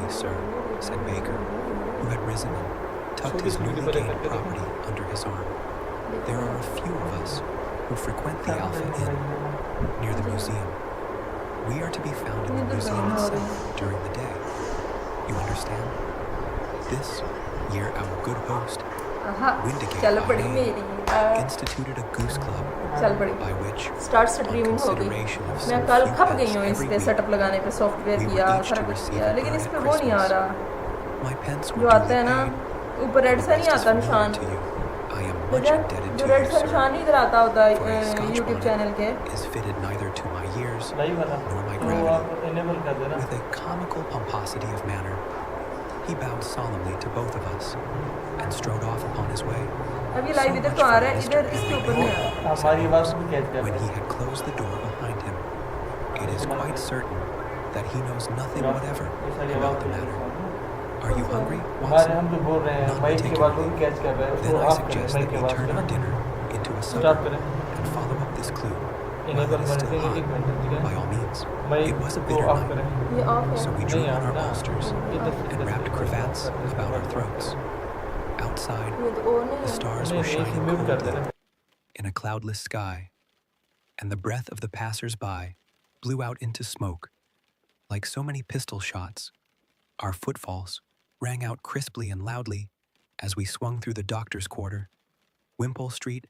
please, sir," said Baker, who had risen and tucked his newly gained property under his arm. "There are a few of us who frequent the Alpha Inn near the museum. We are to be found in the museum itself during the day. You understand? This year our good host, चल पड़ी मेरी instituted a goose club चल पड़ी by which, start on streaming हो गई consideration of मैं some कल few खप pence गई हूँ इस every पे week, सेटअप लगाने पे सॉफ्टवेयर we किया were each सारा to कुछ receive किया a लेकिन bird इस at पे वो नहीं आ Christmas. रहा My pence जो were आता duly है ना paid, ऊपर रेड and सा the नहीं rest is आता for निशान to you. I am तो much indebted जो to रेड you, सा sir, निशान इधर आता होता for a है Scotch यूट्यूब bonnet चैनल के is fitted neither to my years live वाला nor my तो gravity. आप इनेबल कर देना With a comical pomposity of manner, he bowed solemnly to both of us and strode off upon his way. अब ये So live इधर much तो आ for रहा है Mr. इधर इसके Henry ऊपर नहीं आ Baker, रहा हमारी said आवाज Holmes, भी कैच कर when रहा he है had closed the door behind him. It is quite certain that he knows nothing whatever ये सारी about आवाज the भी matter. Are you hungry, हमारे हम Watson? जो बोल रहे हैं Not माइक की आवाज वो particularly. भी कैच कर रहा है Then उसको I ऑफ करें suggest माइक that की we आवाज turn को our ना dinner into a start supper करें and follow up this clue while enable it is करने still के लिए एक hot. मिनट ठीक By है all means. Mike It was a को bitter ऑफ night, करें ये ऑफ है so we नहीं drew on यार our ना bolsters and wrapped cravats about our throats. Outside, ये तो ऑन the है stars नहीं were नहीं shining म्यूट कर coldly देना in a cloudless sky, and the breath of the passers-by blew out into smoke. Like so many pistol shots, our footfalls rang out crisply and loudly as we swung through the doctor's quarter, Wimpole Street,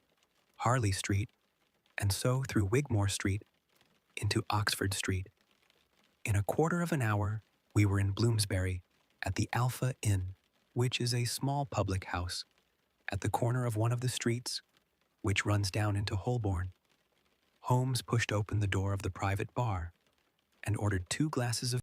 Harley Street, and so through Wigmore Street into Oxford Street. In a quarter of an hour, we were in Bloomsbury at the Alpha Inn, which is a small public house at the corner of one of the streets which runs down into Holborn. Holmes pushed open the door of the private bar and ordered 2 glasses of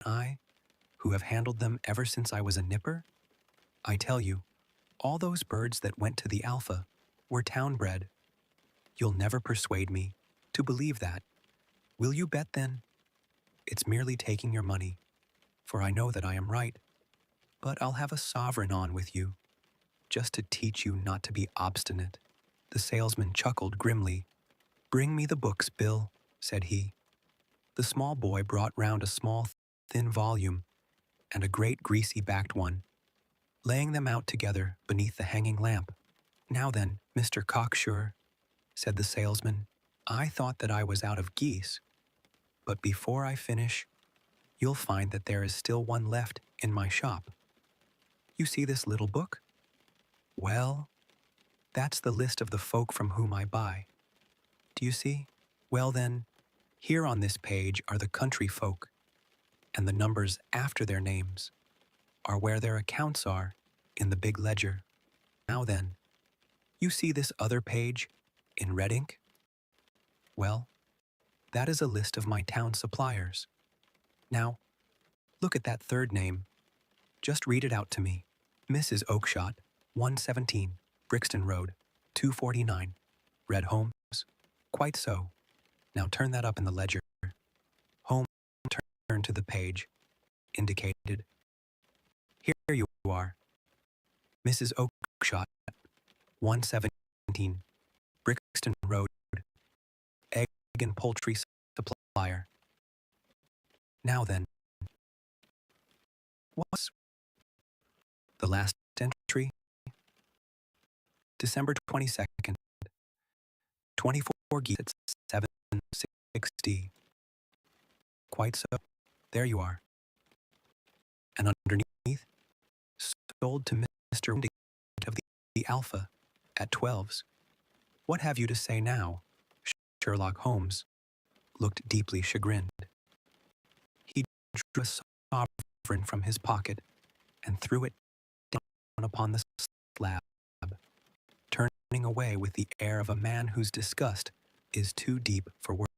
I, who have handled them ever since I was a nipper? I tell you, all those birds that went to the Alpha were town-bred. You'll never persuade me to believe that. Will you bet then? It's merely taking your money. for I know that I am right. But I'll have a sovereign on with you, just to teach you not to be obstinate." The salesman chuckled grimly. "Bring me the books, Bill," said he. The small boy brought round a small, thin volume and a great greasy-backed one, laying them out together beneath the hanging lamp. "Now then, Mr. Cocksure," said the salesman, "I thought that I was out of geese, but before I finish, you'll find that there is still one left in my shop. You see this little book? Well, that's the list of the folk from whom I buy. Do you see? Well then, here on this page are the country folk, and the numbers after their names are where their accounts are in the big ledger. Now then, you see this other page in red ink? Well, that is a list of my town suppliers. Now, look at that third name. Just read it out to me. Mrs. Oakshott, 117, Brixton Road, 249. Red Holmes? Quite so. Now turn that up in the ledger. Holmes turned to the page indicated. Here you are. Mrs. Oakshott, 117, Brixton Road, egg and poultry supplier. Now then, what's the last entry? December 22nd, 24 geese at 760. Quite so. There you are. And underneath, sold to Mr. Windick of the Alpha at 12s. What have you to say now? Sherlock Holmes looked deeply chagrined. He drew a sovereign from his pocket and threw it down upon the slab, turning away with the air of a man whose disgust is too deep for words.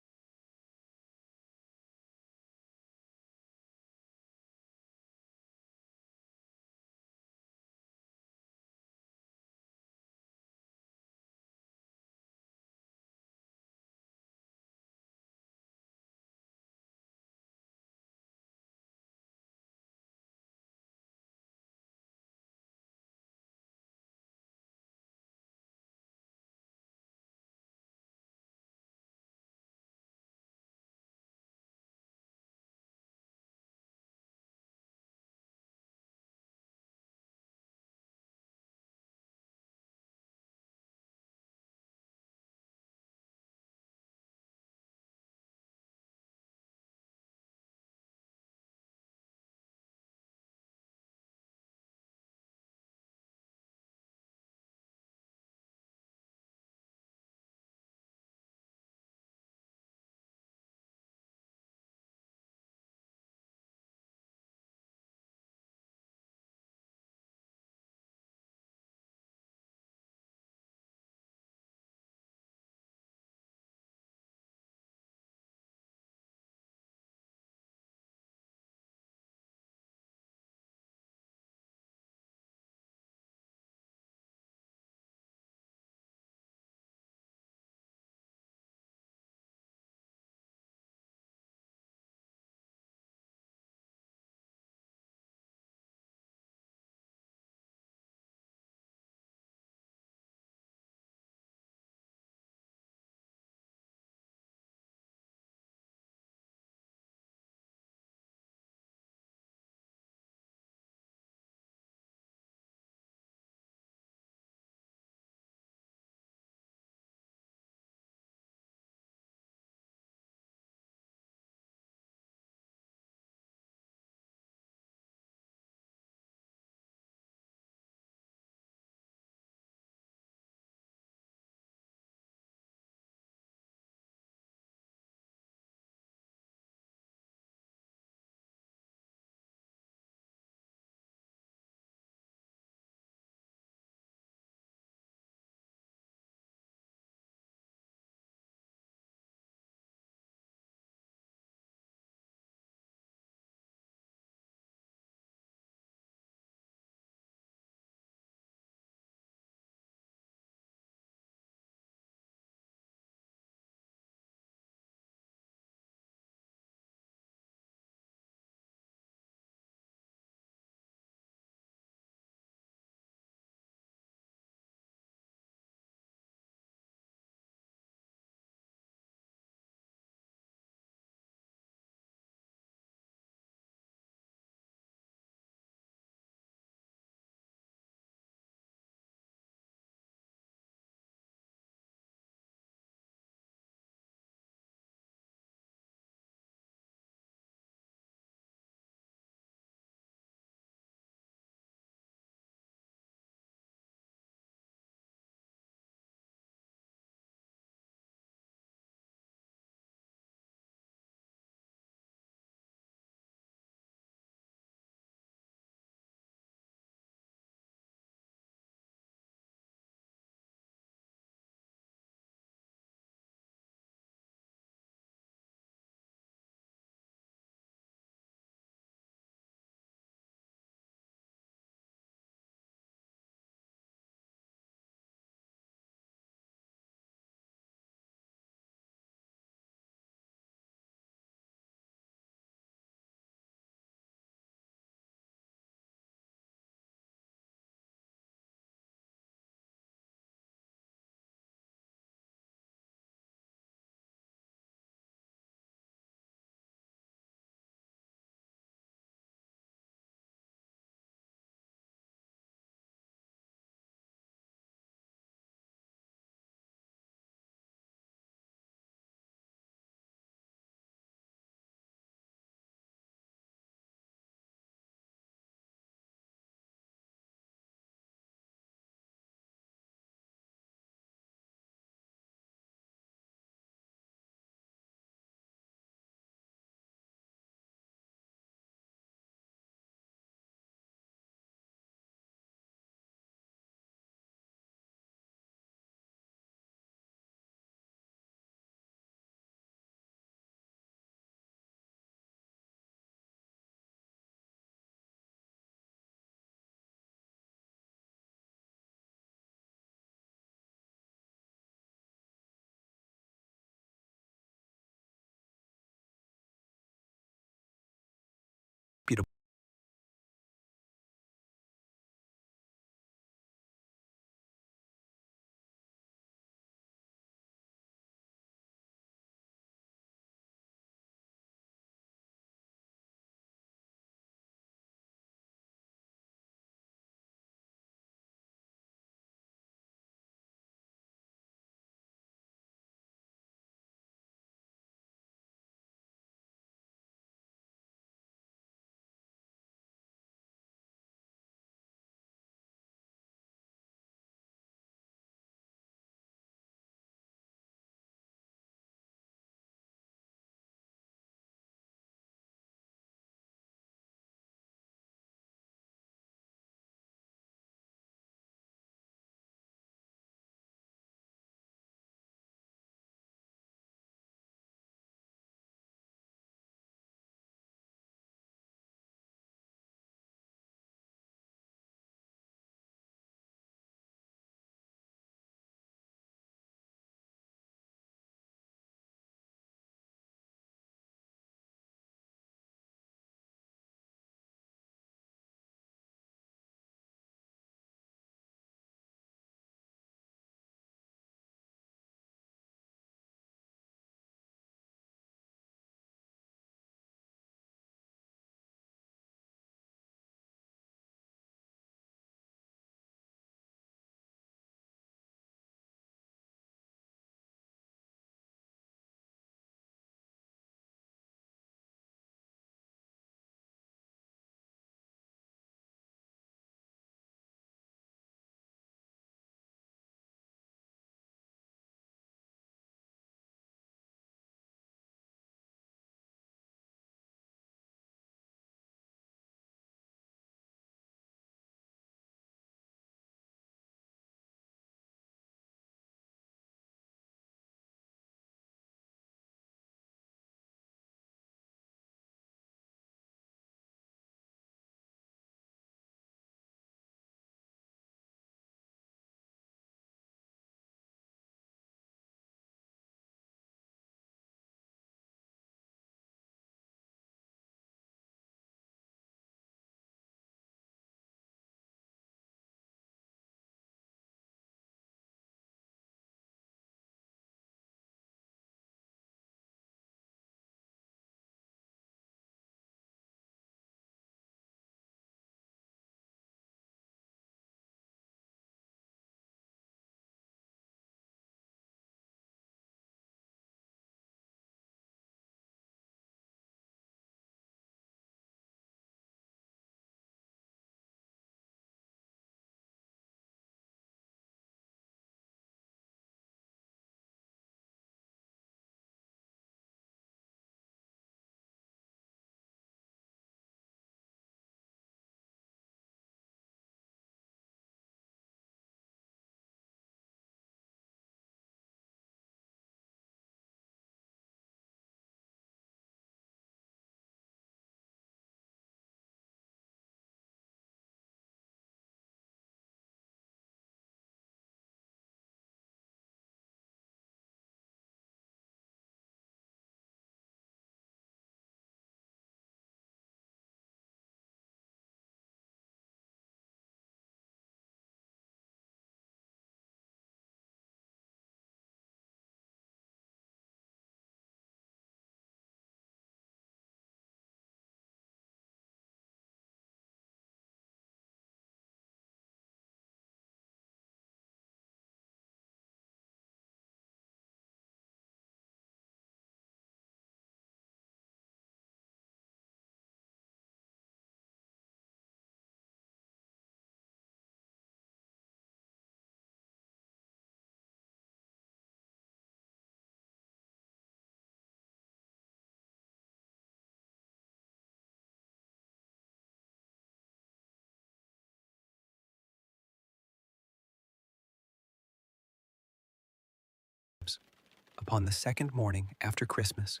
Upon the second morning after Christmas,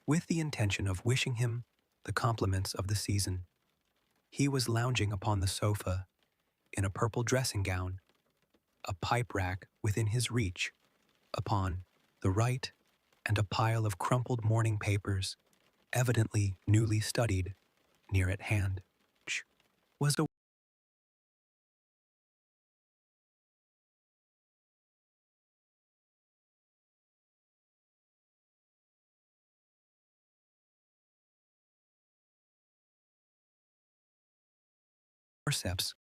with the intention of wishing him the compliments of the season. He was lounging upon the sofa in a purple dressing gown, a pipe rack within his reach, upon the right, and a pile of crumpled morning papers, evidently newly studied, near at hand, was a forceps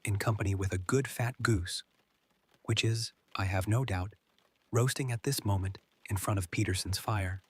in company with a good fat goose, which is, I have no doubt, roasting at this moment in front of Peterson's fire.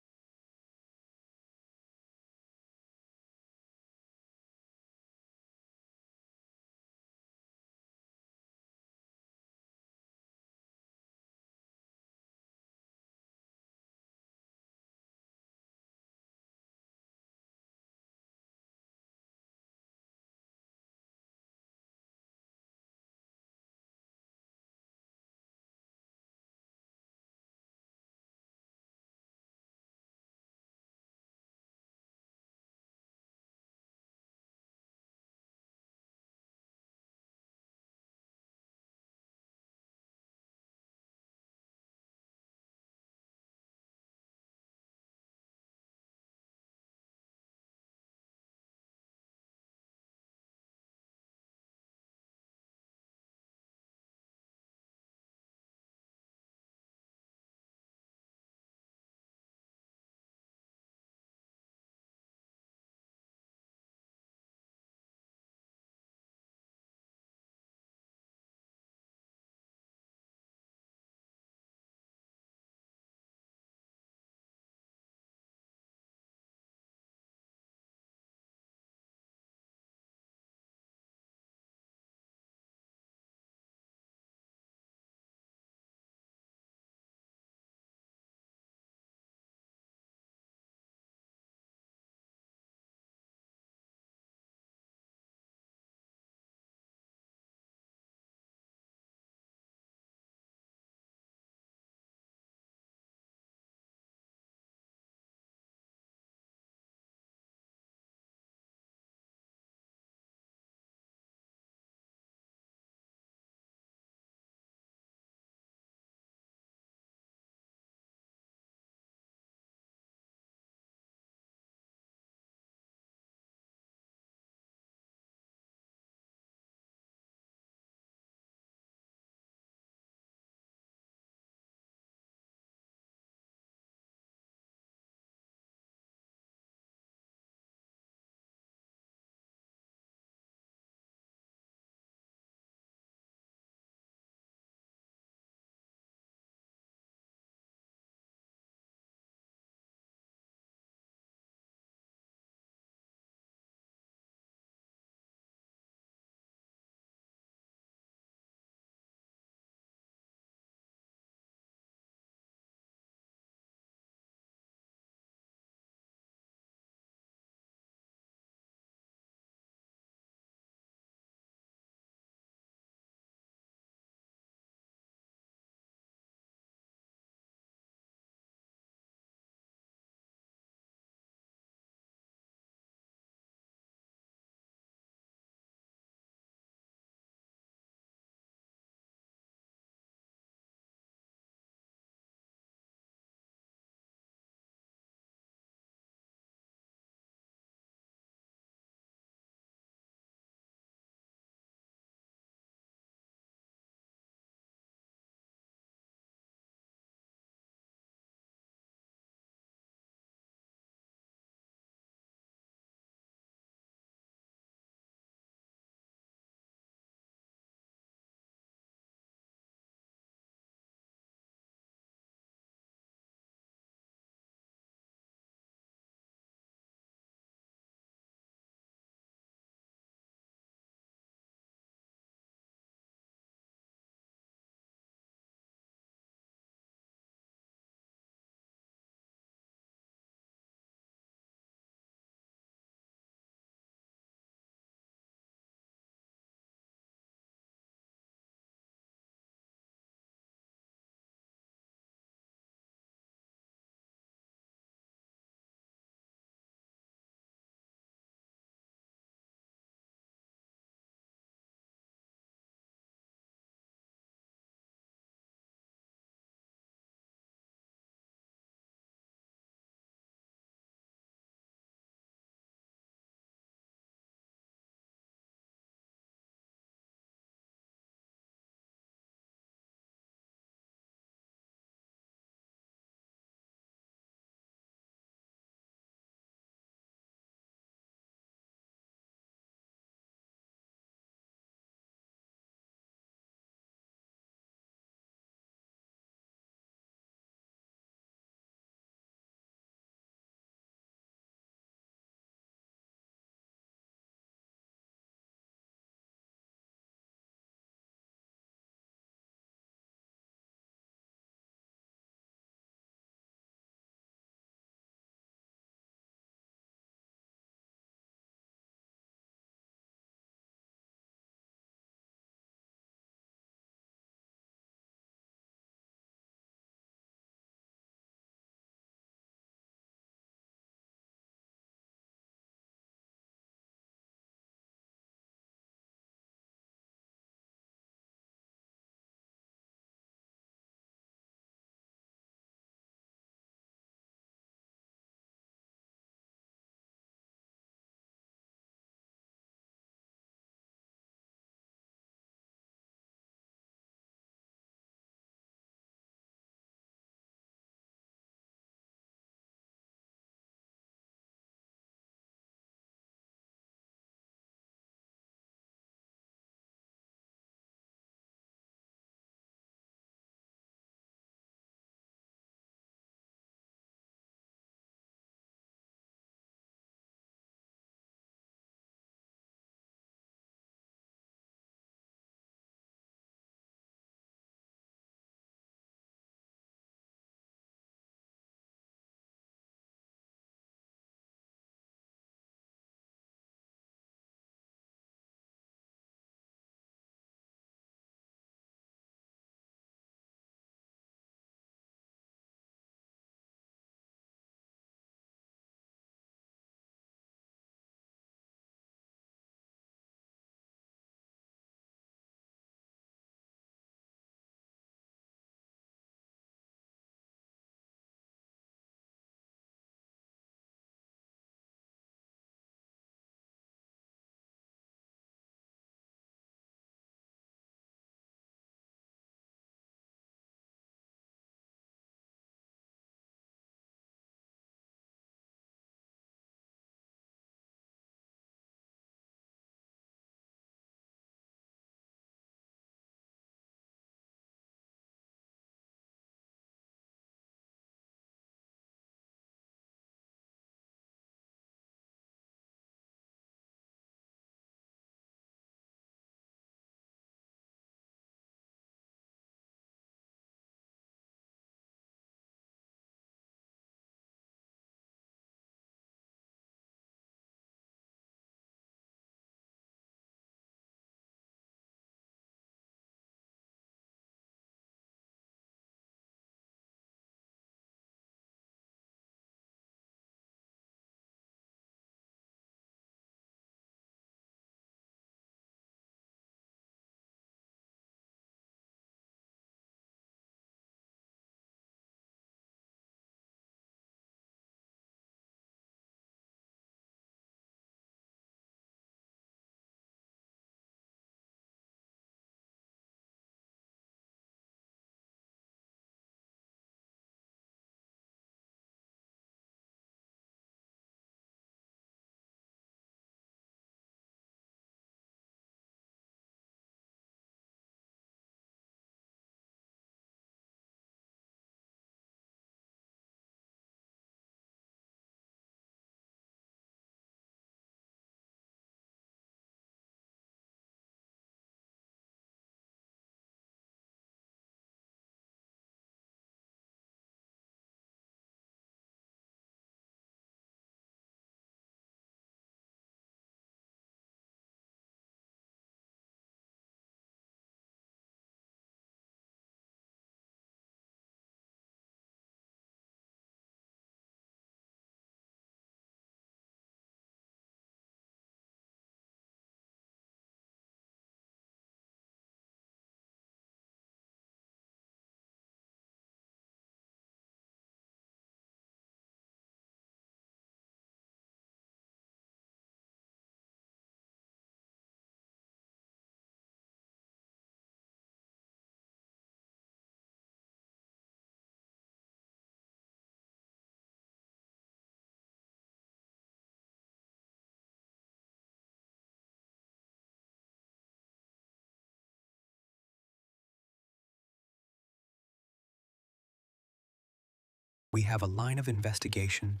We have a line of investigation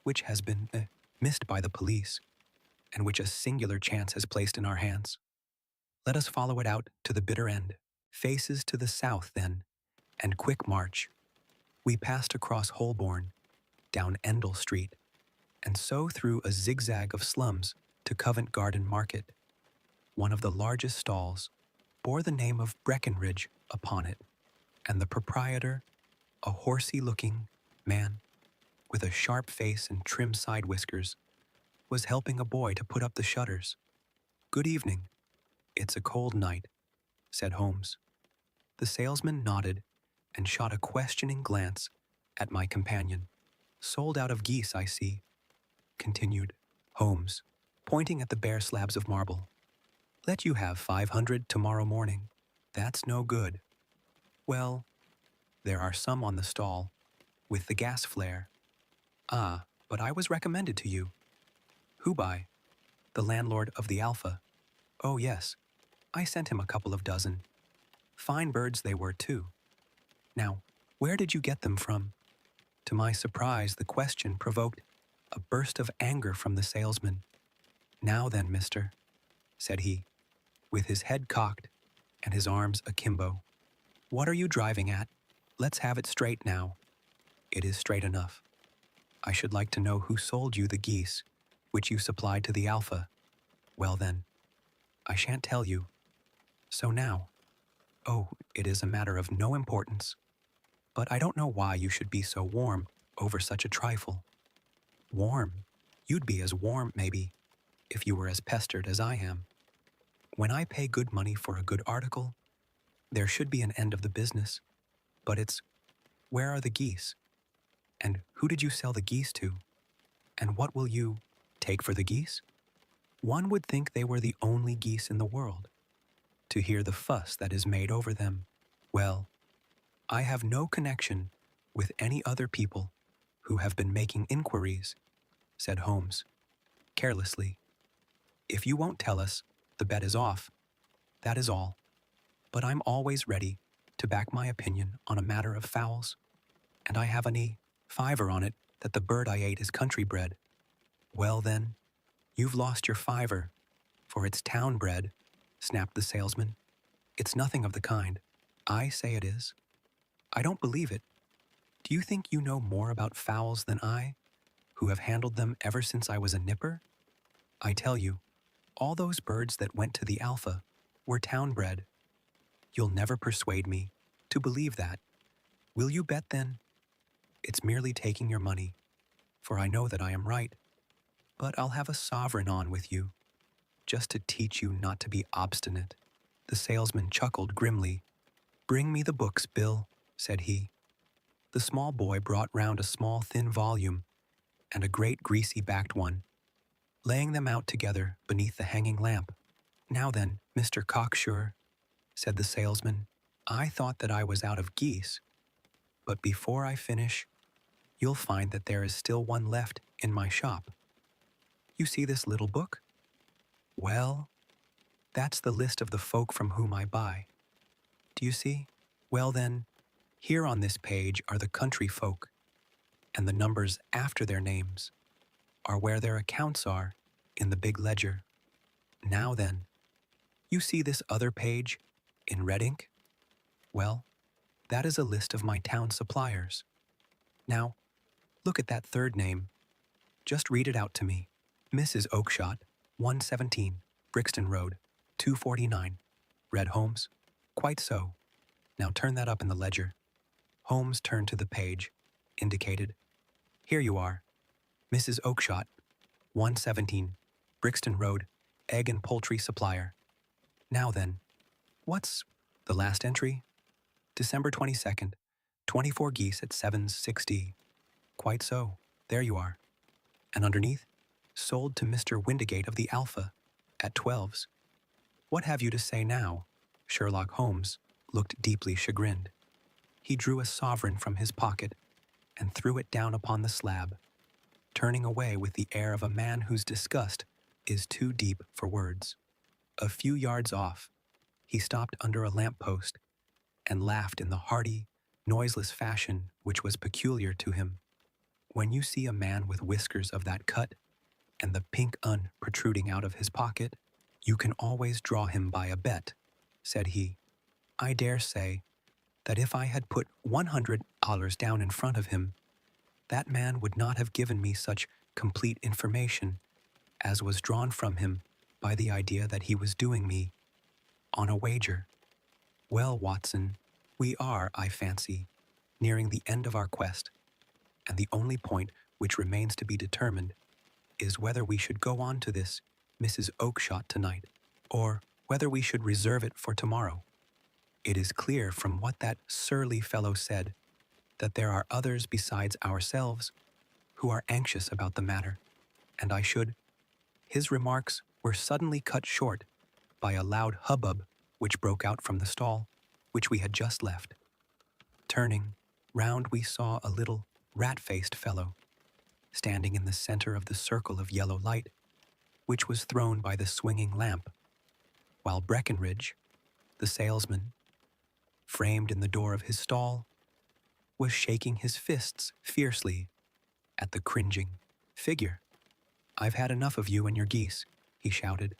which has been missed by the police, and which a singular chance has placed in our hands. Let us follow it out to the bitter end. Faces to the south, then, and quick march. We passed across Holborn, down Endell Street, and so through a zigzag of slums to Covent Garden Market. One of the largest stalls bore the name of Breckenridge upon it, and the proprietor, a horsey-looking man with a sharp face and trim side whiskers, was helping a boy to put up the shutters. "Good evening. It's a cold night," said Holmes. The salesman nodded and shot a questioning glance at my companion. "Sold out of geese, I see," continued Holmes, pointing at the bare slabs of marble. "Let you have 500 tomorrow morning. That's no good. Well, there are some on the stall, with the gas flare. Ah, but I was recommended to you." "Who by?" "The landlord of the Alpha." "Oh, yes. I sent him a couple of dozen. Fine birds they were, too. Now, where did you get them from?" To my surprise, the question provoked a burst of anger from the salesman. "Now then, mister," said he, with his head cocked and his arms akimbo. "What are you driving at? Let's have it straight now." "It is straight enough. I should like to know who sold you the geese which you supplied to the Alpha." "Well then, I shan't tell you. So now, oh, it is a matter of no importance. But I don't know why you should be so warm over such a trifle." "Warm? You'd be as warm, maybe, if you were as pestered as I am. When I pay good money for a good article, there should be an end of the business. But it's, where are the geese? And who did you sell the geese to? And what will you take for the geese?" One would think they were the only geese in the world, to hear the fuss that is made over them. "Well, I have no connection with any other people who have been making inquiries," said Holmes, carelessly. "If you won't tell us, the bet is off. That is all. But I'm always ready to back my opinion on a matter of fowls, and I have any fiver on it that the bird I ate is country bred." "Well then, you've lost your fiver, for it's town bred," snapped the salesman. "It's nothing of the kind. I say it is. I don't believe it. Do you think you know more about fowls than I, who have handled them ever since I was a nipper? I tell you, all those birds that went to the Alpha were town-bred. You'll never persuade me to believe that. Will you bet, then? It's merely taking your money, for I know that I am right. But I'll have a sovereign on with you, just to teach you not to be obstinate." The salesman chuckled grimly. "Bring me the books, Bill," said he. The small boy brought round a small thin volume and a great greasy-backed one, laying them out together beneath the hanging lamp. "Now then, Mr. Cocksure," said the salesman, "I thought that I was out of geese, but before I finish, you'll find that there is still one left in my shop. You see this little book? Well, that's the list of the folk from whom I buy. Do you see? Well then, here on this page are the country folk, and the numbers after their names are where their accounts are in the big ledger. Now then, you see this other page in red ink? Well, that is a list of my town suppliers. Now, look at that third name. Just read it out to me. Mrs. Oakshott, 117, Brixton Road, 249. Read Holmes. "Quite so. Now turn that up in the ledger." Holmes turned to the page, indicated. "Here you are. Mrs. Oakshott, 117, Brixton Road, egg and poultry supplier. Now then, what's the last entry? December 22nd, 24 geese at 7.6d. Quite so. There you are. And underneath, sold to Mr. Windigate of the Alpha at 12s. What have you to say now?" Sherlock Holmes looked deeply chagrined. He drew a sovereign from his pocket and threw it down upon the slab, turning away with the air of a man whose disgust is too deep for words. A few yards off, he stopped under a lamp-post and laughed in the hearty, noiseless fashion which was peculiar to him. When you see a man with whiskers of that cut, and the pink un protruding out of his pocket, you can always draw him by a bet, said he. I dare say that if I had put $100 down in front of him, that man would not have given me such complete information as was drawn from him by the idea that he was doing me on a wager. Well, Watson, we are, I fancy, nearing the end of our quest, and the only point which remains to be determined is whether we should go on to this Mrs. Oakshott tonight, or whether we should reserve it for tomorrow. It is clear from what that surly fellow said that there are others besides ourselves who are anxious about the matter, and I should. His remarks were suddenly cut short by a loud hubbub which broke out from the stall, which we had just left. Turning round, we saw a little rat-faced fellow standing in the center of the circle of yellow light, which was thrown by the swinging lamp, while Breckenridge, the salesman, framed in the door of his stall, was shaking his fists fiercely at the cringing figure. I've had enough of you and your geese, he shouted.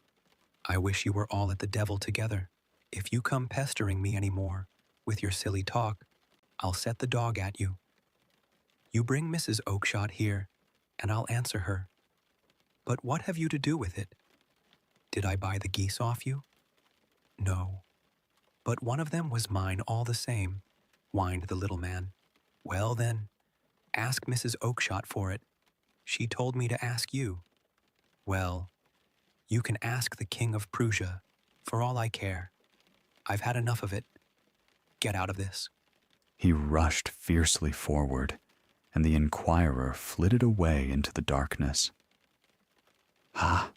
I wish you were all at the devil together. If you come pestering me any more with your silly talk, I'll set the dog at you. You bring Mrs. Oakshott here, and I'll answer her. But what have you to do with it? Did I buy the geese off you? No. But one of them was mine all the same, whined the little man. Well then, ask Mrs. Oakshott for it. She told me to ask you. Well, you can ask the King of Prussia, for all I care. I've had enough of it. Get out of this. He rushed fiercely forward, and the inquirer flitted away into the darkness. "Ha!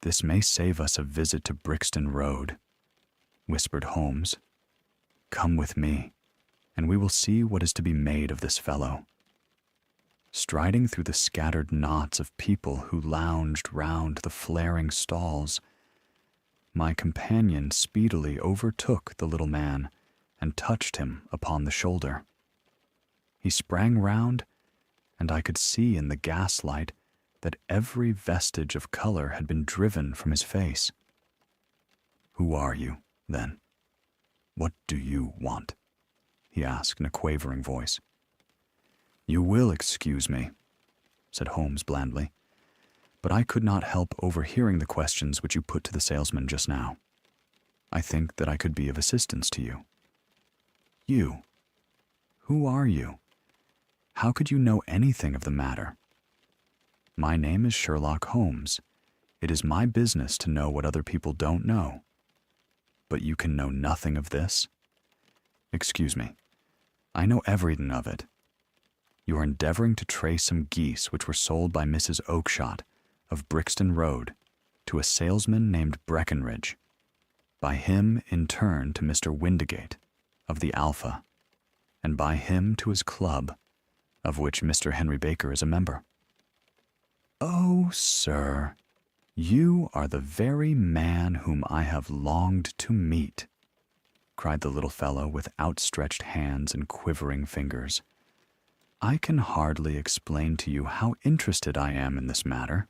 This may save us a visit to Brixton Road," whispered Holmes. "Come with me, and we will see what is to be made of this fellow." Striding through the scattered knots of people who lounged round the flaring stalls, my companion speedily overtook the little man and touched him upon the shoulder. He sprang round, and I could see in the gaslight that every vestige of color had been driven from his face. "Who are you, then? What do you want?" he asked in a quavering voice. "You will excuse me," said Holmes blandly, "but I could not help overhearing the questions which you put to the salesman just now. I think that I could be of assistance to you." "You? Who are you? How could you know anything of the matter?" "My name is Sherlock Holmes. It is my business to know what other people don't know. But you can know nothing of this?" "Excuse me. I know everything of it. You are endeavoring to trace some geese which were sold by Mrs. Oakshott of Brixton Road to a salesman named Breckenridge, by him in turn to Mr. Windigate of the Alpha, and by him to his club, of which Mr. Henry Baker is a member." "Oh, sir, you are the very man whom I have longed to meet," cried the little fellow with outstretched hands and quivering fingers. "I can hardly explain to you how interested I am in this matter."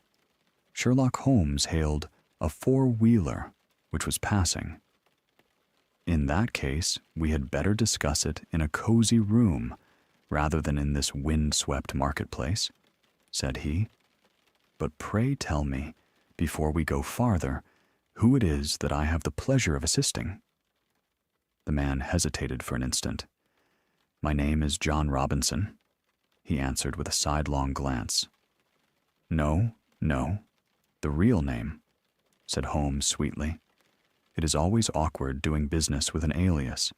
Sherlock Holmes hailed a four-wheeler which was passing. "In that case, we had better discuss it in a cozy room rather than in this wind-swept marketplace," said he. "But pray tell me, before we go farther, who it is that I have the pleasure of assisting." The man hesitated for an instant. "My name is John Robinson," he answered with a sidelong glance. No, the real name," said Holmes sweetly. "It is always awkward doing business with an alias."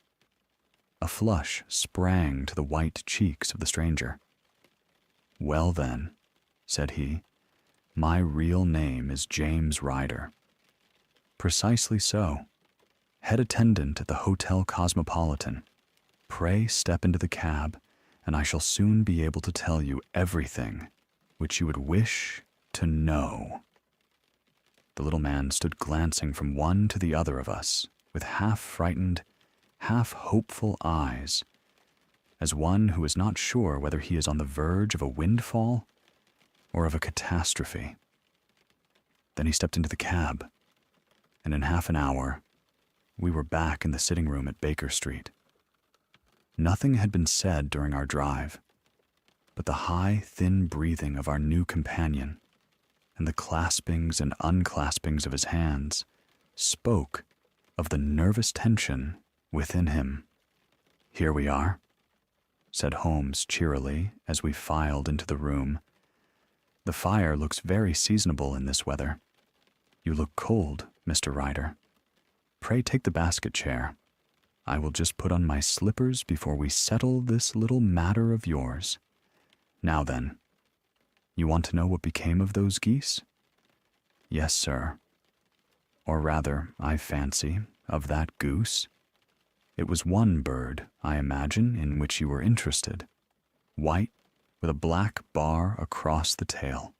A flush sprang to the white cheeks of the stranger. "Well then," said he, "my real name is James Ryder." "Precisely so. Head attendant at the Hotel Cosmopolitan. Pray step into the cab, and I shall soon be able to tell you everything which you would wish to know." The little man stood glancing from one to the other of us with half-frightened, half-hopeful eyes, as one who is not sure whether he is on the verge of a windfall or of a catastrophe. Then he stepped into the cab, and in half an hour, we were back in the sitting room at Baker Street. Nothing had been said during our drive, but the high, thin breathing of our new companion and the claspings and unclaspings of his hands spoke of the nervous tension within him. "Here we are," said Holmes cheerily as we filed into the room. "The fire looks very seasonable in this weather. You look cold, Mr. Ryder. Pray take the basket chair. I will just put on my slippers before we settle this little matter of yours. Now then, you want to know what became of those geese?" "Yes, sir. Or rather, I fancy, of that goose. It was one bird, I imagine, in which you were interested. White, with a black bar across the tail."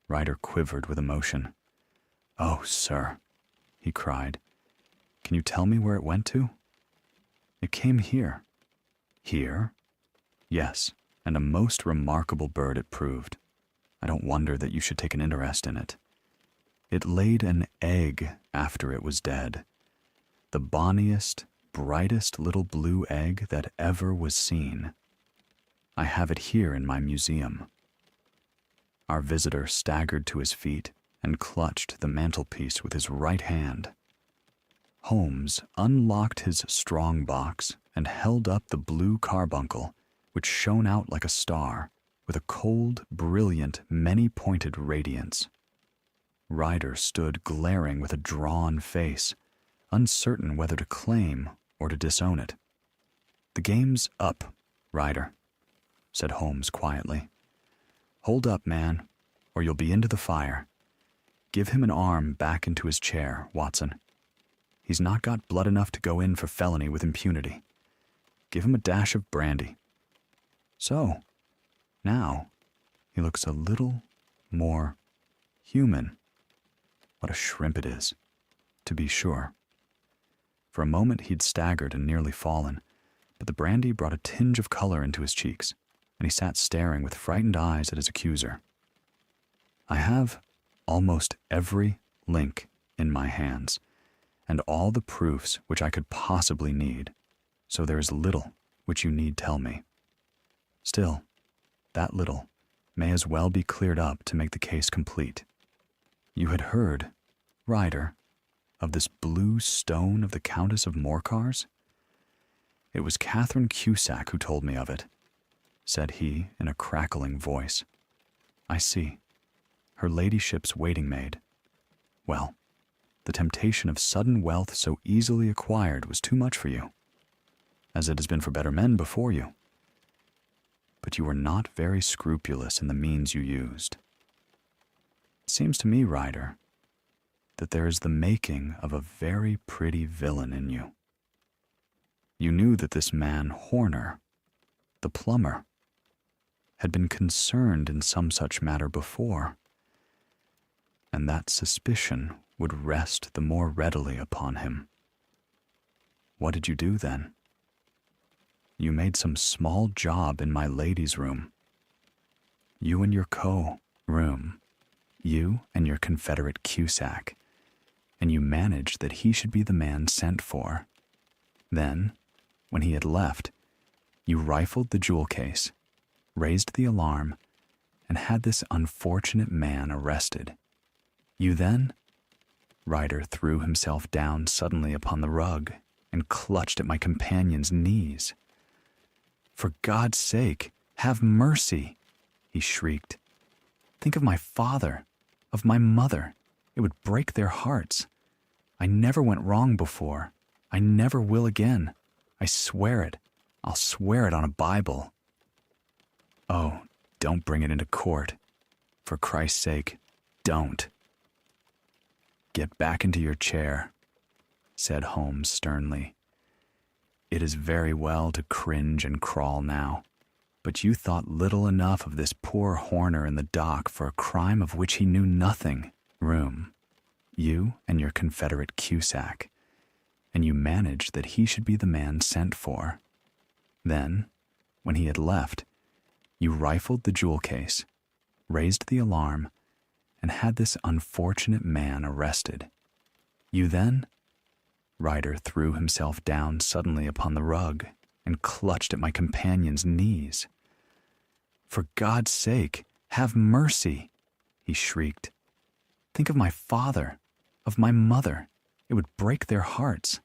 Ryder quivered with emotion. "Oh, sir," he cried, "can you tell me where it went to?" "It came here." "Here?" "Yes, and a most remarkable bird it proved. I don't wonder that you should take an interest in it. It laid an egg after it was dead. The bonniest, brightest little blue egg that ever was seen. I have it here in my museum." Our visitor staggered to his feet and clutched the mantelpiece with his right hand. Holmes unlocked his strong box and held up the blue carbuncle, which shone out like a star, with a cold, brilliant, many-pointed radiance. Ryder stood glaring with a drawn face, uncertain whether to claim or to disown it. "The game's up, Ryder," said Holmes quietly. "Hold up, man, or you'll be into the fire. Give him an arm back into his chair, Watson. He's not got blood enough to go in for felony with impunity. Give him a dash of brandy. So, now, he looks a little more human. What a shrimp it is, to be sure." For a moment he'd staggered and nearly fallen, but the brandy brought a tinge of color into his cheeks, and he sat staring with frightened eyes at his accuser. "I have almost every link in my hands, and all the proofs which I could possibly need, so there is little which you need tell me. Still, that little may as well be cleared up to make the case complete. You had heard, Ryder, of this blue stone of the Countess of Morcar's? It was Catherine Cusack who told me of it," said he in a crackling voice. "I see. Her ladyship's waiting maid. Well, the temptation of sudden wealth so easily acquired was too much for you, as it has been for better men before you. But you were not very scrupulous in the means you used. It seems to me, Ryder, that there is the making of a very pretty villain in you. You knew that this man Horner, the plumber, had been concerned in some such matter before, and that suspicion would rest the more readily upon him. What did you do then? You made some small job in my lady's room. You and your room, you and your confederate Cusack, and you managed that he should be the man sent for. Then, when he had left, you rifled the jewel case, raised the alarm, and had this unfortunate man arrested. You then... Ryder threw himself down suddenly upon the rug and clutched at my companion's knees. "For God's sake, have mercy," he shrieked. "Think of my father, of my mother. It would break their hearts. I never went wrong before. I never will again. I swear it. I'll swear it on a Bible." "Oh, don't bring it into court. For Christ's sake, don't." "Get back into your chair," said Holmes sternly. "It is very well to cringe and crawl now, but you thought little enough of this poor Horner in the dock for a crime of which he knew nothing. You and your confederate Cusack, and you managed that he should be the man sent for. Then, when he had left, you rifled the jewel case, raised the alarm, and had this unfortunate man arrested. You then—" Ryder threw himself down suddenly upon the rug and clutched at my companion's knees. "For God's sake, have mercy," he shrieked. "Think of my father, of my mother. It would break their hearts.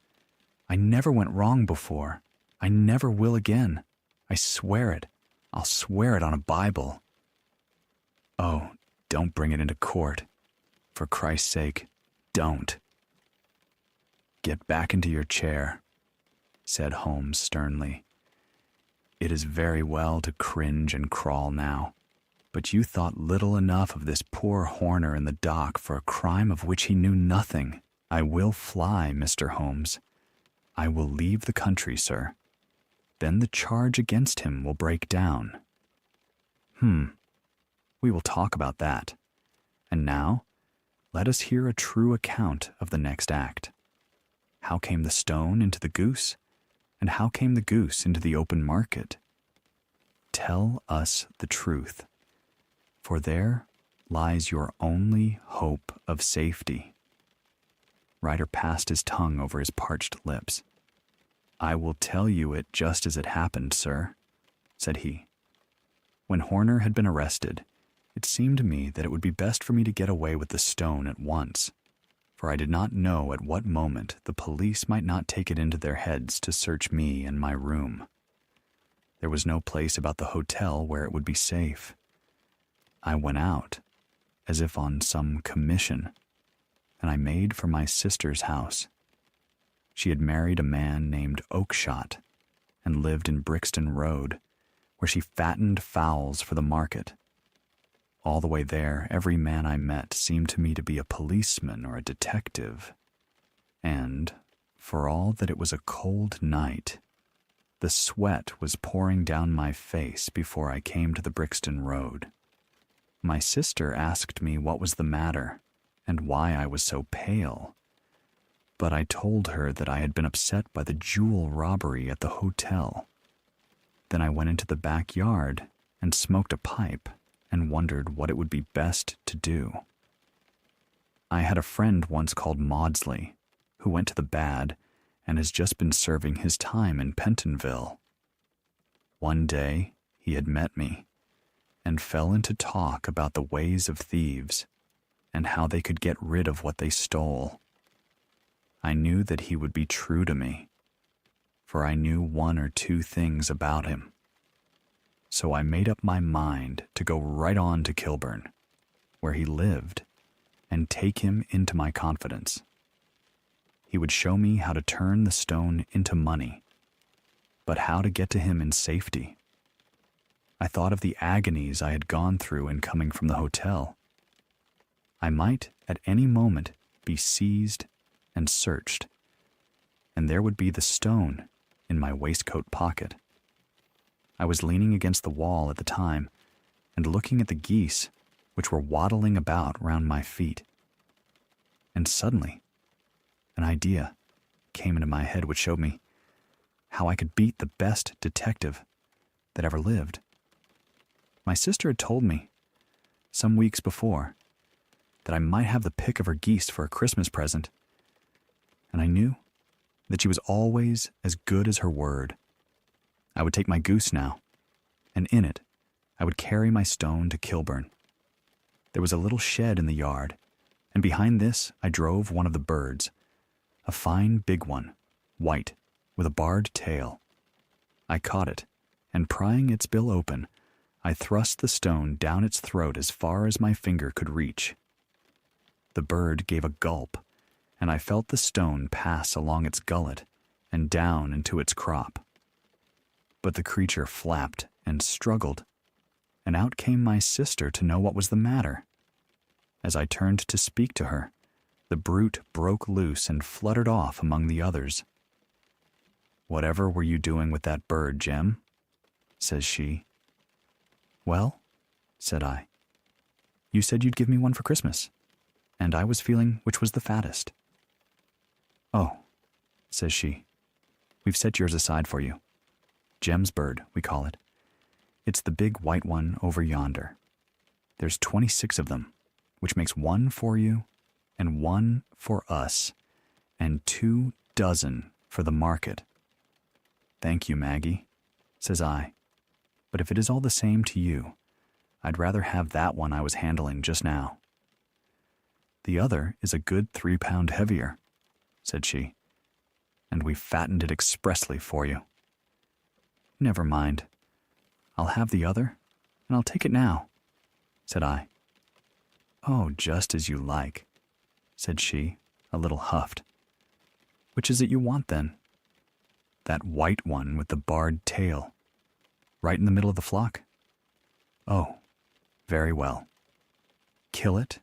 I never went wrong before. I never will again. I swear it. I'll swear it on a Bible." "Oh, don't bring it into court. For Christ's sake, don't." "Get back into your chair," said Holmes sternly. "It is very well to cringe and crawl now, but you thought little enough of this poor Horner in the dock for a crime of which he knew nothing. I will fly, Mr. Holmes. I will leave the country, sir. Then the charge against him will break down." We will talk about that. And now, let us hear a true account of the next act. How came the stone into the goose? And how came the goose into the open market? Tell us the truth, for there lies your only hope of safety. Ryder passed his tongue over his parched lips. "I will tell you it just as it happened, sir," said he. "When Horner had been arrested, it seemed to me that it would be best for me to get away with the stone at once, for I did not know at what moment the police might not take it into their heads to search me and my room. There was no place about the hotel where it would be safe. I went out, as if on some commission, and I made for my sister's house. She had married a man named Oakshott and lived in Brixton Road, where she fattened fowls for the market. All the way there, every man I met seemed to me to be a policeman or a detective. And, for all that it was a cold night, the sweat was pouring down my face before I came to the Brixton Road. My sister asked me what was the matter and why I was so pale, but I told her that I had been upset by the jewel robbery at the hotel. Then I went into the backyard and smoked a pipe and wondered what it would be best to do. I had a friend once called Maudsley, who went to the bad and has just been serving his time in Pentonville. One day he had met me and fell into talk about the ways of thieves and how they could get rid of what they stole. I knew that he would be true to me, for I knew one or two things about him. So I made up my mind to go right on to Kilburn, where he lived, and take him into my confidence. He would show me how to turn the stone into money, but how to get to him in safety. I thought of the agonies I had gone through in coming from the hotel. I might at any moment be seized and searched, and there would be the stone in my waistcoat pocket. I was leaning against the wall at the time and looking at the geese which were waddling about round my feet. And suddenly, an idea came into my head which showed me how I could beat the best detective that ever lived. My sister had told me, some weeks before, that I might have the pick of her geese for a Christmas present, and I knew that she was always as good as her word. I would take my goose now, and in it I would carry my stone to Kilburn. There was a little shed in the yard, and behind this I drove one of the birds, a fine big one, white, with a barred tail. I caught it, and prying its bill open, I thrust the stone down its throat as far as my finger could reach. The bird gave a gulp, and I felt the stone pass along its gullet and down into its crop. But the creature flapped and struggled, and out came my sister to know what was the matter. As I turned to speak to her, the brute broke loose and fluttered off among the others. "Whatever were you doing with that bird, Jem?" says she. "Well," said I, "you said you'd give me one for Christmas, and I was feeling which was the fattest." "Oh," says she, "we've set yours aside for you. Jem's bird, we call it, It's the big white one over yonder. There's 26 of them, which makes one for you and one for us, and 24 for the market. Thank you, Maggie, says I. But if it is all the same to you, I'd rather have that one I was handling just now. The other is a good 3 pound heavier, said she, and we fattened it expressly for you. Never mind. I'll have the other, and I'll take it now, said I. Oh, just as you like, said she, a little huffed. Which is it you want, then? That white one with the barred tail, right in the middle of the flock? Oh, very well. Kill it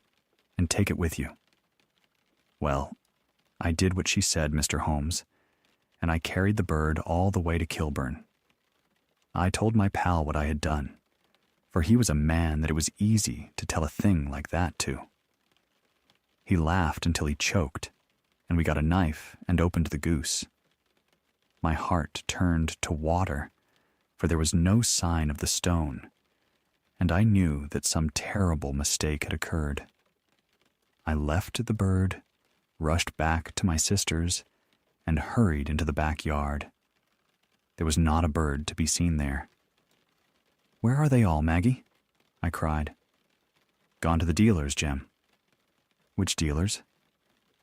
and take it with you. Well, I did what she said, Mr. Holmes, and I carried the bird all the way to Kilburn. I told my pal what I had done, for he was a man that it was easy to tell a thing like that to. He laughed until he choked, and we got a knife and opened the goose. My heart turned to water, for there was no sign of the stone, and I knew that some terrible mistake had occurred. I left the bird, rushed back to my sister's, and hurried into the backyard. There was not a bird to be seen there. Where are they all, Maggie? I cried. Gone to the dealers, Jem. Which dealers?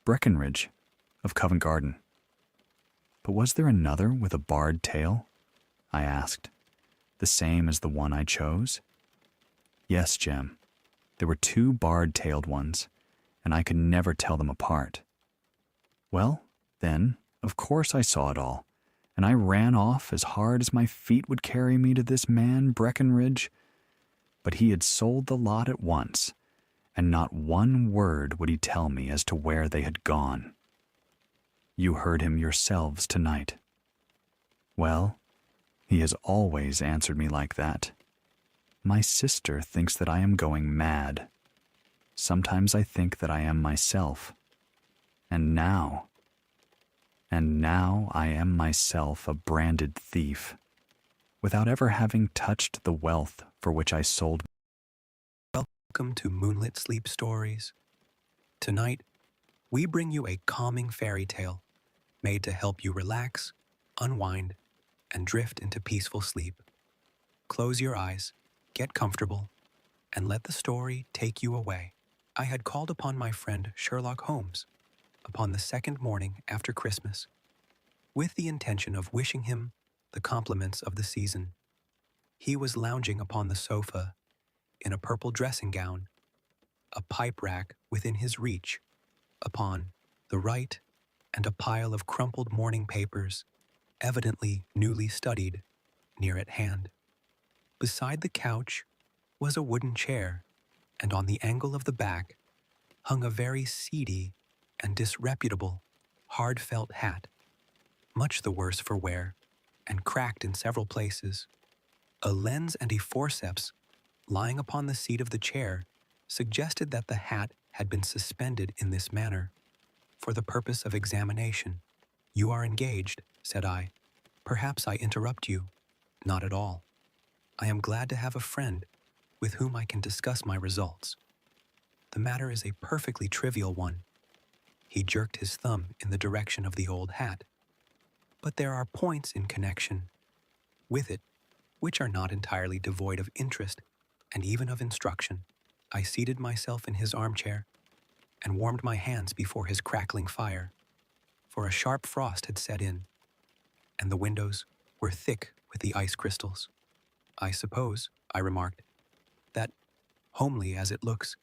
Breckenridge, of Covent Garden. But was there another with a barred tail? I asked. The same as the one I chose? Yes, Jem. There were 2 barred-tailed ones, and I could never tell them apart. Well, then, of course I saw it all, and I ran off as hard as my feet would carry me to this man Breckenridge. But he had sold the lot at once, and not one word would he tell me as to where they had gone. You heard him yourselves tonight. Well, he has always answered me like that. My sister thinks that I am going mad. Sometimes I think that I am myself. And now I am myself a branded thief, without ever having touched the wealth for which I sold. Welcome to Moonlit Sleep Stories. Tonight, we bring you a calming fairy tale made to help you relax, unwind, and drift into peaceful sleep. Close your eyes, get comfortable, and let the story take you away. I had called upon my friend Sherlock Holmes upon the 2nd morning after Christmas, with the intention of wishing him the compliments of the season. He was lounging upon the sofa in a purple dressing gown, a pipe rack within his reach, upon the right, and a pile of crumpled morning papers, evidently newly studied, near at hand. Beside the couch was a wooden chair, and on the angle of the back hung a very seedy and disreputable hard felt hat, much the worse for wear, and cracked in several places. A lens and a forceps lying upon the seat of the chair suggested that the hat had been suspended in this manner for the purpose of examination. You are engaged, said I. Perhaps I interrupt you. Not at all. I am glad to have a friend with whom I can discuss my results. The matter is a perfectly trivial one. He jerked his thumb in the direction of the old hat. But there are points in connection with it which are not entirely devoid of interest and even of instruction. I seated myself in his armchair and warmed my hands before his crackling fire, for a sharp frost had set in, and the windows were thick with the ice crystals. I suppose, I remarked, that, homely as it looks,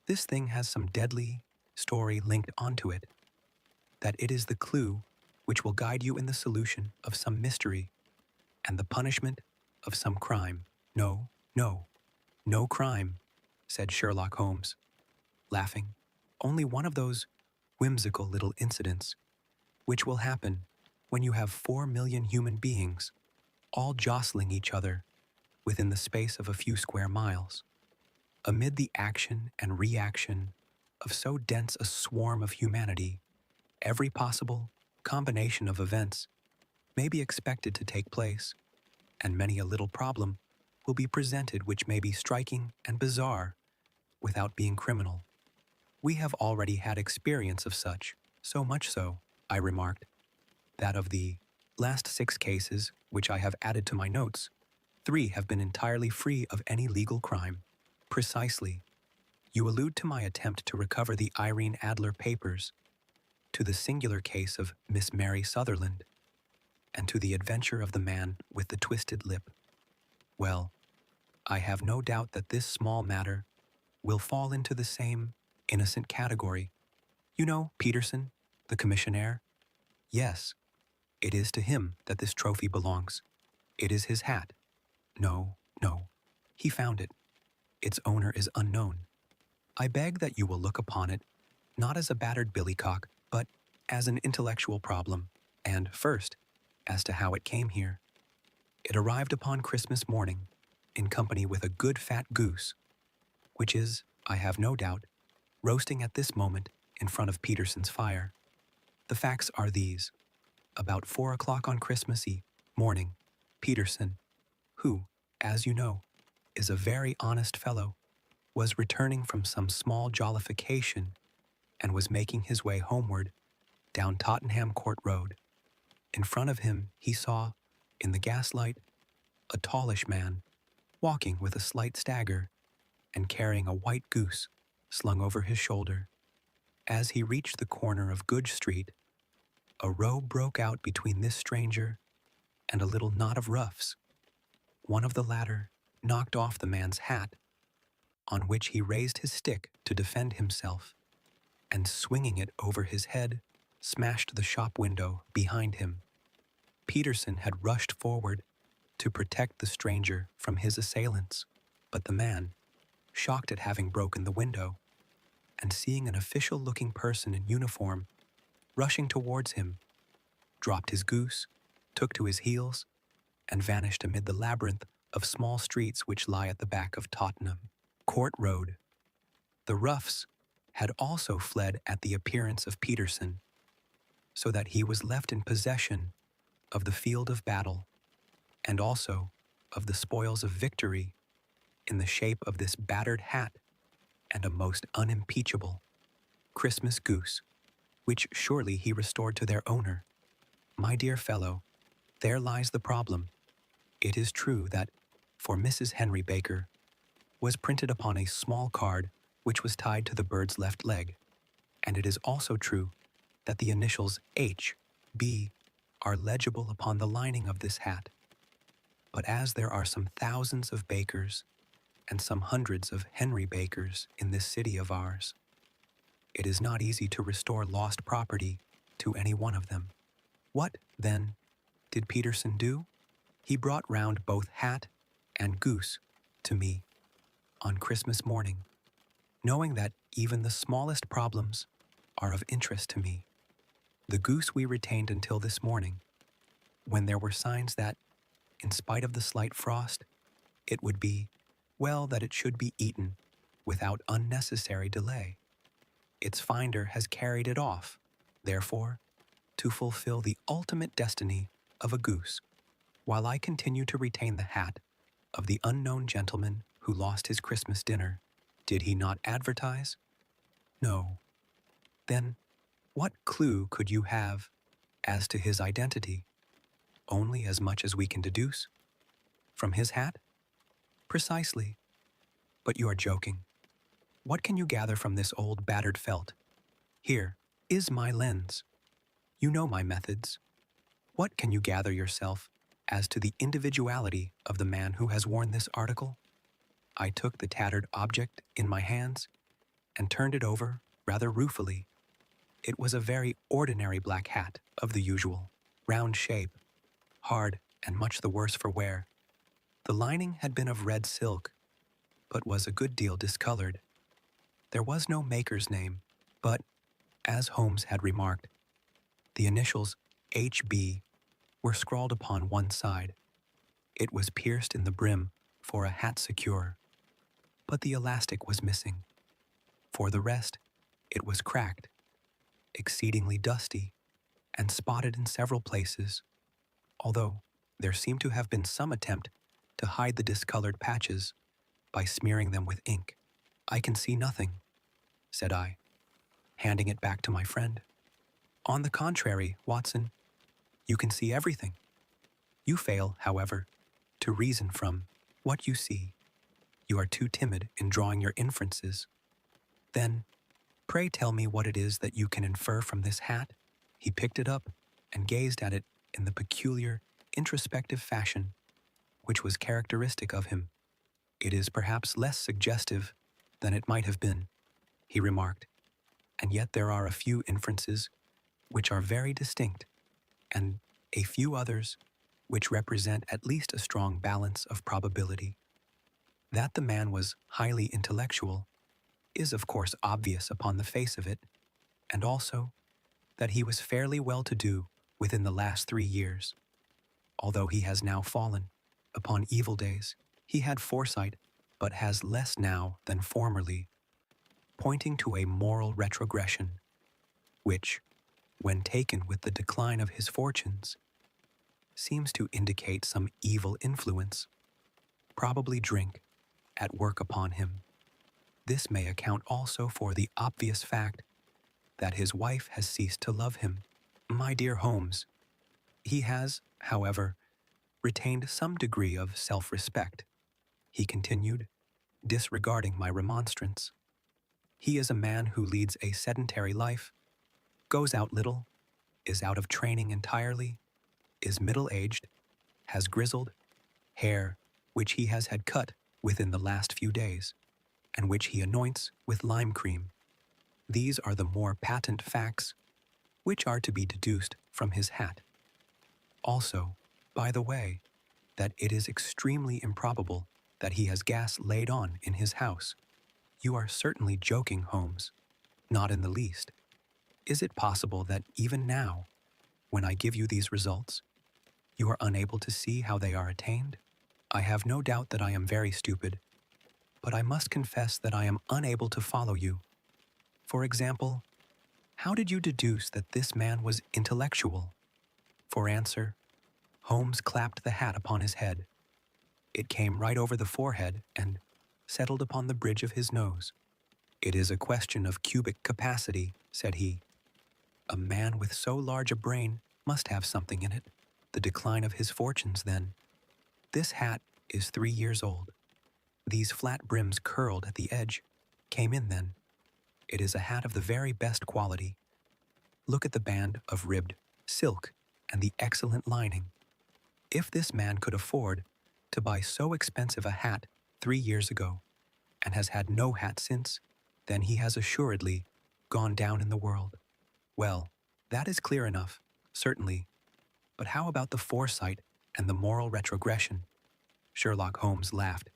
this thing has some deadly story linked onto it, that it is the clue which will guide you in the solution of some mystery and the punishment of some crime. No, no, no crime, said Sherlock Holmes, laughing. Only one of those whimsical little incidents which will happen when you have 4 million human beings all jostling each other within the space of a few square miles. Amid the action and reaction of so dense a swarm of humanity, every possible combination of events may be expected to take place, and many a little problem will be presented which may be striking and bizarre without being criminal. We have already had experience of such, so much so, I remarked, that of the last 6 cases which I have added to my notes, 3 have been entirely free of any legal crime. Precisely. You allude to my attempt to recover the Irene Adler papers, to the singular case of Miss Mary Sutherland, and to the adventure of the man with the twisted lip. Well, I have no doubt that this small matter will fall into the same innocent category. You know Peterson, the commissionaire? Yes, it is to him that this trophy belongs. It is his hat. No, he found it. Its owner is unknown. I beg that you will look upon it not as a battered billycock, but as an intellectual problem, and first, as to how it came here. It arrived upon Christmas morning, in company with a good fat goose, which is, I have no doubt, roasting at this moment in front of Peterson's fire. The facts are these. About 4 o'clock on Christmas Eve morning, Peterson, who, as you know, is a very honest fellow, was returning from some small jollification and was making his way homeward down Tottenham Court Road. In front of him he saw, in the gaslight, a tallish man, walking with a slight stagger and carrying a white goose slung over his shoulder. As he reached the corner of Goodge Street, a row broke out between this stranger and a little knot of roughs. One of the latter knocked off the man's hat, on which he raised his stick to defend himself, and swinging it over his head, smashed the shop window behind him. Peterson had rushed forward to protect the stranger from his assailants, but the man, shocked at having broken the window, and seeing an official-looking person in uniform rushing towards him, dropped his goose, took to his heels, and vanished amid the labyrinth of small streets which lie at the back of Tottenham Court Road. The roughs had also fled at the appearance of Peterson, so that he was left in possession of the field of battle, and also of the spoils of victory in the shape of this battered hat and a most unimpeachable Christmas goose, which surely he restored to their owner. My dear fellow, there lies the problem. It is true that, for Mrs. Henry Baker, was printed upon a small card which was tied to the bird's left leg, and it is also true that the initials H.B. are legible upon the lining of this hat. But as there are some thousands of Bakers and some hundreds of Henry Bakers in this city of ours, it is not easy to restore lost property to any one of them. What, then, did Peterson do? He brought round both hat and goose to me on Christmas morning, knowing that even the smallest problems are of interest to me. The goose we retained until this morning, when there were signs that, in spite of the slight frost, it would be, well, that it should be eaten without unnecessary delay. Its finder has carried it off, therefore, to fulfill the ultimate destiny of a goose, while I continue to retain the hat of the unknown gentleman who lost his Christmas dinner. Did he not advertise? No. Then, what clue could you have as to his identity? Only as much as we can deduce. From his hat? Precisely. But you are joking. What can you gather from this old battered felt? Here is my lens. You know my methods. What can you gather yourself as to the individuality of the man who has worn this article? I took the tattered object in my hands and turned it over rather ruefully. It was a very ordinary black hat of the usual, round shape, hard and much the worse for wear. The lining had been of red silk, but was a good deal discolored. There was no maker's name, but, as Holmes had remarked, the initials H.B. were scrawled upon one side. It was pierced in the brim for a hat secure, but the elastic was missing. For the rest, it was cracked, exceedingly dusty, and spotted in several places, although there seemed to have been some attempt to hide the discolored patches by smearing them with ink. "I can see nothing," said I, handing it back to my friend. "On the contrary, Watson, you can see everything. You fail, however, to reason from what you see. You are too timid in drawing your inferences. Then, pray tell me what it is that you can infer from this hat." He picked it up and gazed at it in the peculiar, introspective fashion which was characteristic of him. "It is perhaps less suggestive than it might have been," he remarked, "and yet there are a few inferences which are very distinct, and a few others which represent at least a strong balance of probability. That the man was highly intellectual is of course obvious upon the face of it, and also that he was fairly well-to-do within the last 3 years. Although he has now fallen upon evil days, he had foresight, but has less now than formerly, pointing to a moral retrogression, which, when taken with the decline of his fortunes, seems to indicate some evil influence, probably drink, at work upon him. This may account also for the obvious fact that his wife has ceased to love him. My dear Holmes, he has, however, retained some degree of self-respect," he continued, disregarding my remonstrance. "He is a man who leads a sedentary life, goes out little, is out of training entirely, is middle-aged, has grizzled hair which he has had cut within the last few days, and which he anoints with lime cream. These are the more patent facts which are to be deduced from his hat. Also, by the way, that it is extremely improbable that he has gas laid on in his house." "You are certainly joking, Holmes." "Not in the least. Is it possible that even now, when I give you these results, you are unable to see how they are attained? I have no doubt that I am very stupid, but I must confess that I am unable to follow you. For example, how did you deduce that this man was intellectual?" For answer, Holmes clapped the hat upon his head. It came right over the forehead and settled upon the bridge of his nose. "It is a question of cubic capacity," said he. "A man with so large a brain must have something in it. The decline of his fortunes, then. This hat is 3 years old. These flat brims curled at the edge came in then. It is a hat of the very best quality. Look at the band of ribbed silk and the excellent lining. If this man could afford to buy so expensive a hat 3 years ago, and has had no hat since, then he has assuredly gone down in the world. Well, that is clear enough, certainly. But how about the foresight and the moral retrogression?" Sherlock Holmes laughed.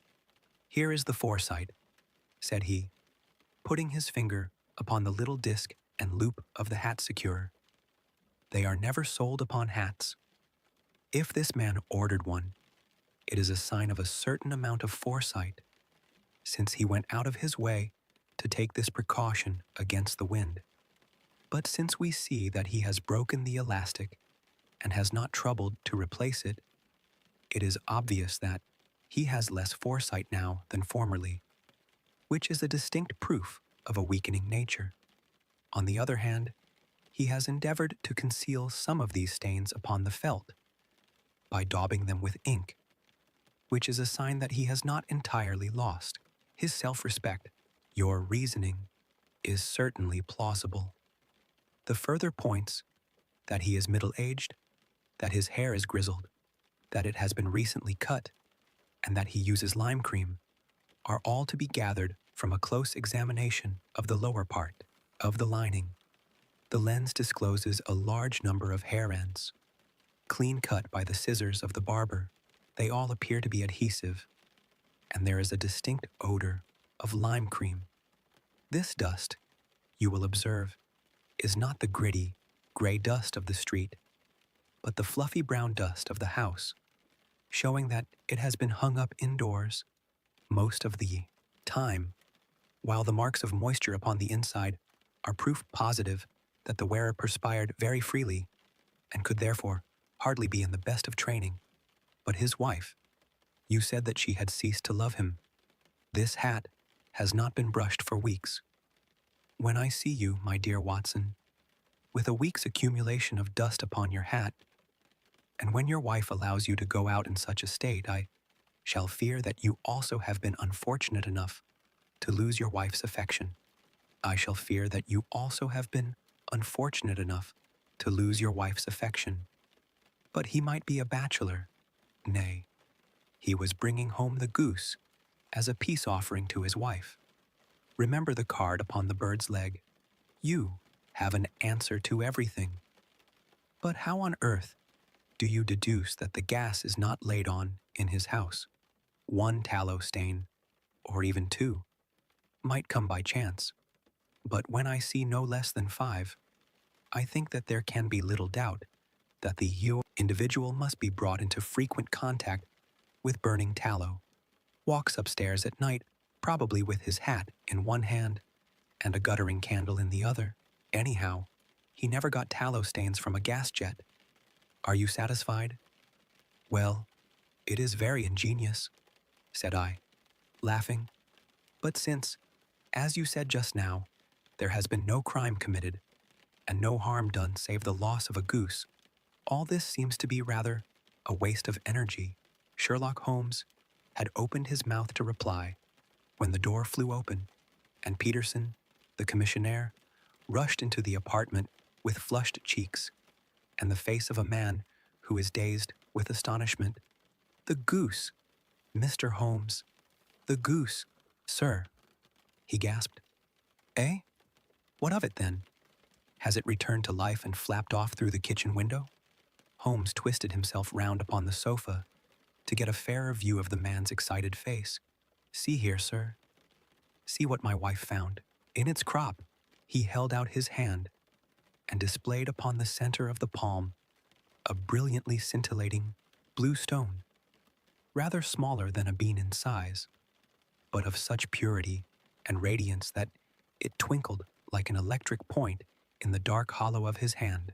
"Here is the foresight," said he, putting his finger upon the little disc and loop of the hat securer. "They are never sold upon hats. If this man ordered one, it is a sign of a certain amount of foresight, since he went out of his way to take this precaution against the wind. But since we see that he has broken the elastic and has not troubled to replace it, it is obvious that he has less foresight now than formerly, which is a distinct proof of a weakening nature. On the other hand, he has endeavored to conceal some of these stains upon the felt by daubing them with ink, which is a sign that he has not entirely lost his self-respect. Your reasoning is certainly plausible. The further points that he is middle-aged, that his hair is grizzled, that it has been recently cut, and that he uses lime cream are all to be gathered from a close examination of the lower part of the lining. The lens discloses a large number of hair ends, clean cut by the scissors of the barber. They all appear to be adhesive, and there is a distinct odor of lime cream. This dust, you will observe, is not the gritty, gray dust of the street, but the fluffy brown dust of the house, showing that it has been hung up indoors most of the time, while the marks of moisture upon the inside are proof positive that the wearer perspired very freely and could therefore hardly be in the best of training. But his wife, You said that she had ceased to love him. This hat has not been brushed for weeks. When I see you, my dear Watson, with a week's accumulation of dust upon your hat, and when your wife allows you to go out in such a state, I shall fear that you also have been unfortunate enough to lose your wife's affection. I shall fear that you also have been unfortunate enough to lose your wife's affection. But he might be a bachelor. Nay, he was bringing home the goose as a peace offering to his wife. Remember the card upon the bird's leg. You have an answer to everything. But how on earth do you deduce that the gas is not laid on in his house? One tallow stain, or even two, might come by chance. But when I see no less than 5, I think that there can be little doubt that the individual must be brought into frequent contact with burning tallow, walks upstairs at night, probably with his hat in one hand and a guttering candle in the other. Anyhow, he never got tallow stains from a gas jet. Are you satisfied? Well, it is very ingenious, said I, laughing. But since, as you said just now, there has been no crime committed and no harm done save the loss of a goose, all this seems to be rather a waste of energy. Sherlock Holmes had opened his mouth to reply when the door flew open, and Peterson, the commissionaire, rushed into the apartment with flushed cheeks and the face of a man who is dazed with astonishment. The goose! Mr. Holmes, the goose, sir, he gasped. Eh? What of it then? Has it returned to life and flapped off through the kitchen window? Holmes twisted himself round upon the sofa to get a fairer view of the man's excited face. See here, sir. See what my wife found. In its crop, he held out his hand and displayed upon the center of the palm a brilliantly scintillating blue stone, rather smaller than a bean in size, but of such purity and radiance that it twinkled like an electric point in the dark hollow of his hand.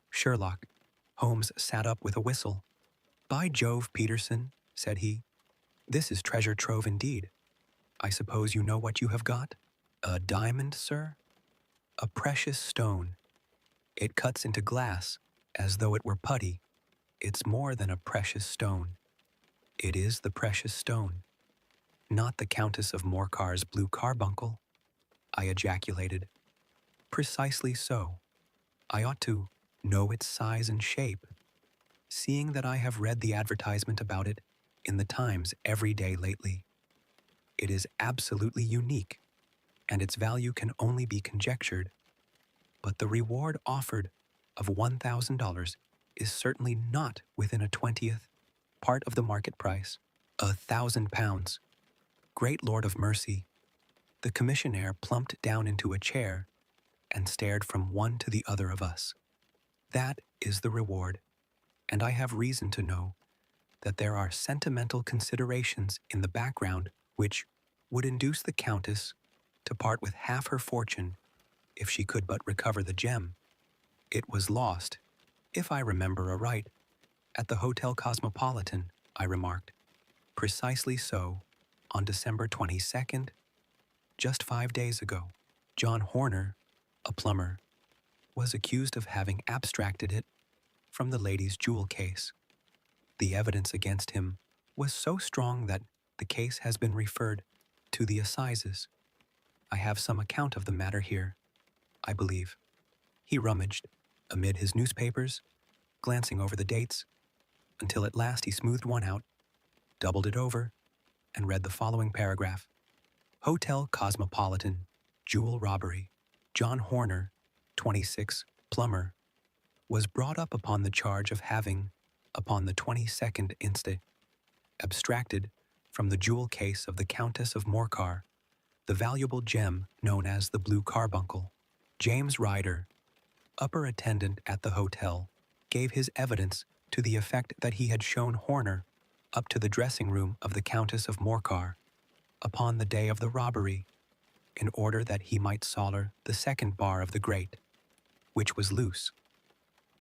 Sherlock Holmes sat up with a whistle. By Jove, Peterson, said he, this is treasure trove indeed. I suppose you know what you have got? A diamond, sir? A precious stone. It cuts into glass as though it were putty. It's more than a precious stone. It is the precious stone. Not the Countess of Morcar's blue carbuncle, I ejaculated. Precisely so. I ought to know its size and shape, seeing that I have read the advertisement about it in the Times every day lately. It is absolutely unique, and its value can only be conjectured. But the reward offered of $1,000 is certainly not within a 20th part of the market price. £1,000. Great Lord of mercy. The commissionaire plumped down into a chair and stared from one to the other of us. That is the reward, and I have reason to know that there are sentimental considerations in the background which would induce the Countess to part with half her fortune if she could but recover the gem. It was lost, if I remember aright, at the Hotel Cosmopolitan, I remarked. Precisely so, on December 22nd, just 5 days ago. John Horner, a plumber, was accused of having abstracted it from the lady's jewel case. The evidence against him was so strong that the case has been referred to the assizes. I have some account of the matter here, I believe. He rummaged amid his newspapers, glancing over the dates, until at last he smoothed one out, doubled it over, and read the following paragraph. Hotel Cosmopolitan, jewel robbery. John Horner, 26, plumber, was brought up upon the charge of having, upon the 22nd instant, abstracted from the jewel case of the Countess of Morcar the valuable gem known as the blue carbuncle. James Ryder, upper attendant at the hotel, gave his evidence to the effect that he had shown Horner up to the dressing room of the Countess of Morcar upon the day of the robbery, in order that he might solder the second bar of the grate, which was loose.